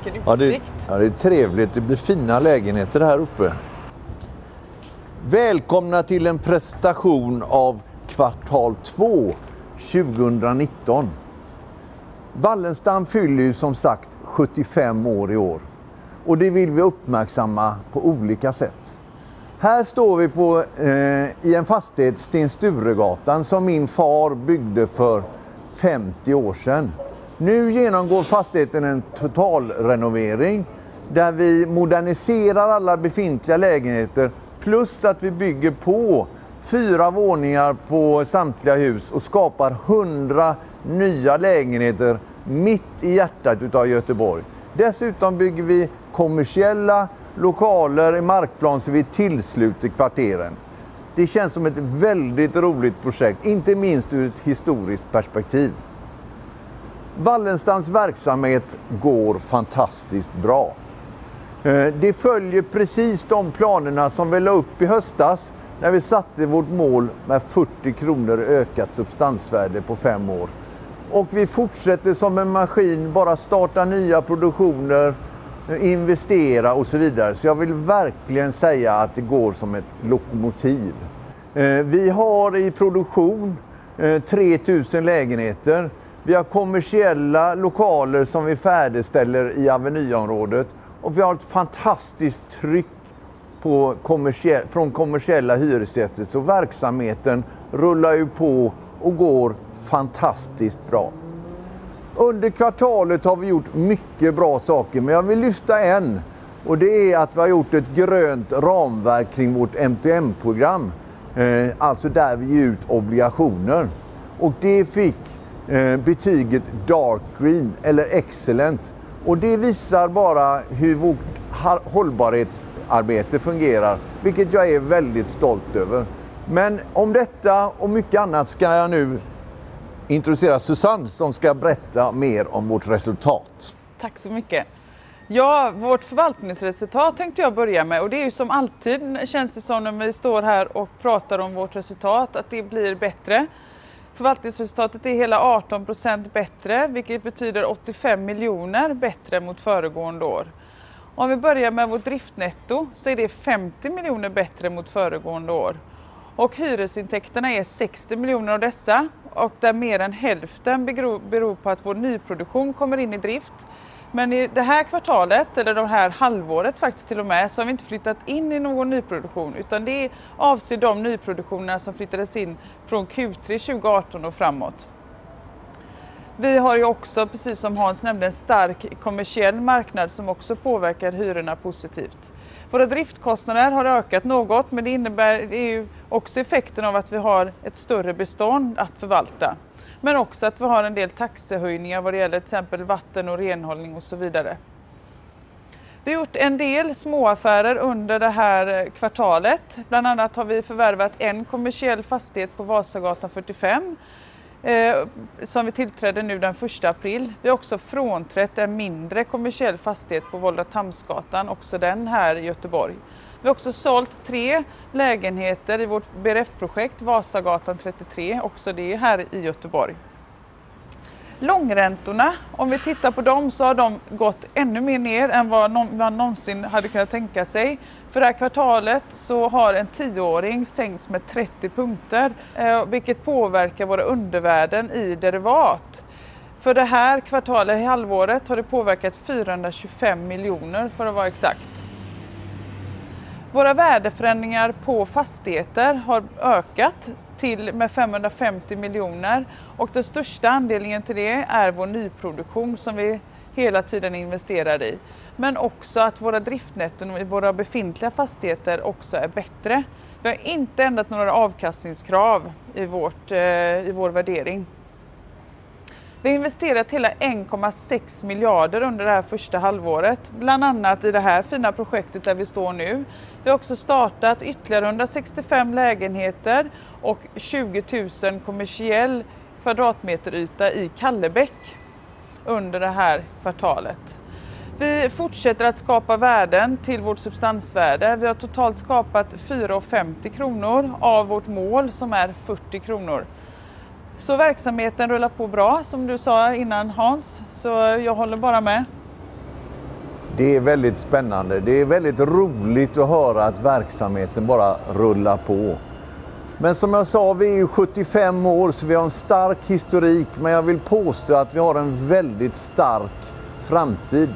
Vilken utsikt. Ja, det är trevligt. Det blir fina lägenheter här uppe. Välkomna till en presentation av kvartal 2 2019. Wallenstam fyller ju som sagt 75 år i år. Och det vill vi uppmärksamma på olika sätt. Här står vi i en fastighet, Sten Sturegatan, som min far byggde för 50 år sedan. Nu genomgår fastigheten en totalrenovering där vi moderniserar alla befintliga lägenheter plus att vi bygger på 4 våningar på samtliga hus och skapar 100 nya lägenheter mitt i hjärtat utav Göteborg. Dessutom bygger vi kommersiella lokaler i markplan så vi tillsluter kvarteren. Det känns som ett väldigt roligt projekt, inte minst ur ett historiskt perspektiv. Wallenstams verksamhet går fantastiskt bra. Det följer precis de planerna som vi la upp i höstas när vi satte vårt mål med 40 kronor ökat substansvärde på 5 år. Och vi fortsätter som en maskin, bara starta nya produktioner, investera och så vidare. Så jag vill verkligen säga att det går som ett lokomotiv. Vi har i produktion 3000 lägenheter. Vi har kommersiella lokaler som vi färdigställer i Avenyområdet. Och vi har ett fantastiskt tryck från kommersiella hyresgäster. Så verksamheten rullar ju på och går fantastiskt bra. Under kvartalet har vi gjort mycket bra saker, men jag vill lyfta en. Och det är att vi har gjort ett grönt ramverk kring vårt MTM-program. Alltså där vi ger ut obligationer. Och det fick betyget Dark Green eller Excellent. Och det visar bara hur vårt hållbarhetsarbete fungerar, vilket jag är väldigt stolt över. Men om detta och mycket annat ska jag nu introducera Susanne som ska berätta mer om vårt resultat. Tack så mycket. Ja, vårt förvaltningsresultat tänkte jag börja med, och det är ju som alltid, känns det som när vi står här och pratar om vårt resultat, att det blir bättre. Förvaltningsresultatet är hela 18% bättre, vilket betyder 85 miljoner bättre mot föregående år. Om vi börjar med vårt driftnetto så är det 50 miljoner bättre mot föregående år. Och hyresintäkterna är 60 miljoner av dessa, och där mer än hälften beror på att vår nyproduktion kommer in i drift. Men i det här kvartalet, eller det här halvåret faktiskt till och med, så har vi inte flyttat in i någon nyproduktion, utan det avser de nyproduktionerna som flyttades in från Q3 2018 och framåt. Vi har ju också, precis som Hans nämnde, en stark kommersiell marknad som också påverkar hyrorna positivt. Våra driftkostnader har ökat något, men det innebär ju också effekten av att vi har ett större bestånd att förvalta. Men också att vi har en del taxehöjningar vad det gäller till exempel vatten och renhållning och så vidare. Vi har gjort en del småaffärer under det här kvartalet. Bland annat har vi förvärvat en kommersiell fastighet på Vasagatan 45 som vi tillträdde nu den 1 april. Vi har också frånträtt en mindre kommersiell fastighet på Volda-Tamsgatan, också den här i Göteborg. Vi har också sålt 3 lägenheter i vårt BRF-projekt Vasagatan 33, också det här i Göteborg. Långräntorna, om vi tittar på dem, så har de gått ännu mer ner än vad man någonsin hade kunnat tänka sig. För det här kvartalet så har en 10-åring sänkts med 30 punkter, vilket påverkar våra undervärden i derivat. För det här kvartalet, i halvåret, har det påverkat 425 miljoner för att vara exakt. Våra värdeförändringar på fastigheter har ökat med 550 miljoner, och den största anledningen till det är vår nyproduktion som vi hela tiden investerar i. Men också att våra driftnetton i våra befintliga fastigheter också är bättre. Vi har inte ändrat några avkastningskrav i vår värdering. Vi har investerat hela 1,6 miljarder under det här första halvåret, bland annat i det här fina projektet där vi står nu. Vi har också startat ytterligare 165 lägenheter och 20 000 kommersiell kvadratmeter yta i Kallebäck under det här kvartalet. Vi fortsätter att skapa värden till vårt substansvärde. Vi har totalt skapat 4,50 kronor av vårt mål som är 40 kronor. Så verksamheten rullar på bra, som du sa innan Hans, så jag håller bara med. Det är väldigt spännande. Det är väldigt roligt att höra att verksamheten bara rullar på. Men som jag sa, vi är ju 75 år så vi har en stark historik, men jag vill påstå att vi har en väldigt stark framtid.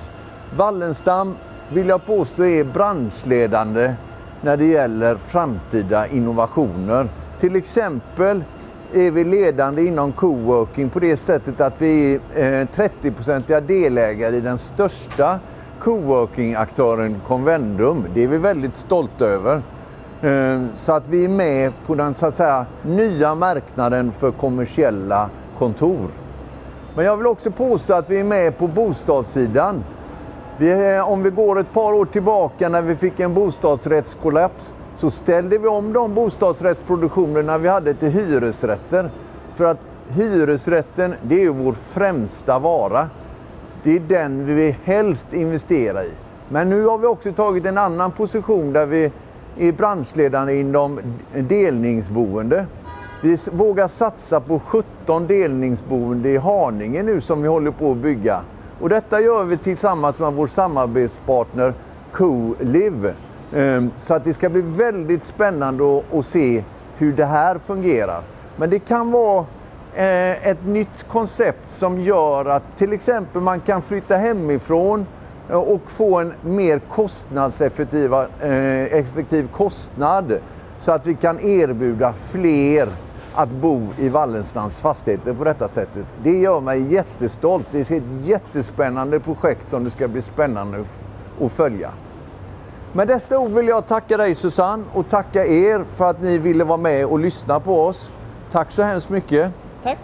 Wallenstam vill jag påstå är branschledande när det gäller framtida innovationer. Till exempel är vi ledande inom coworking på det sättet att vi är 30-procentiga delägare i den största coworking-aktören Convendum. Det är vi väldigt stolta över. Så att vi är med på den så att säga nya marknaden för kommersiella kontor. Men jag vill också påstå att vi är med på bostadssidan. Om vi går ett par år tillbaka när vi fick en bostadsrättskollaps så ställde vi om de bostadsrättsproduktionerna vi hade till hyresrätter. För att hyresrätten, det är ju vår främsta vara. Det är den vi vill helst investera i. Men nu har vi också tagit en annan position där vi är branschledande inom delningsboende. Vi vågar satsa på 17 delningsboende i Haninge nu som vi håller på att bygga. Och detta gör vi tillsammans med vår samarbetspartner CoLive. Så att det ska bli väldigt spännande att se hur det här fungerar. Men det kan vara ett nytt koncept som gör att till exempel man kan flytta hemifrån och få en mer effektiv kostnad så att vi kan erbjuda fler att bo i Wallenstams fastigheter på detta sättet. Det gör mig jättestolt. Det är ett jättespännande projekt som det ska bli spännande att följa. Med dessa ord vill jag tacka dig Susanne och tacka er för att ni ville vara med och lyssna på oss. Tack så hemskt mycket. Tack.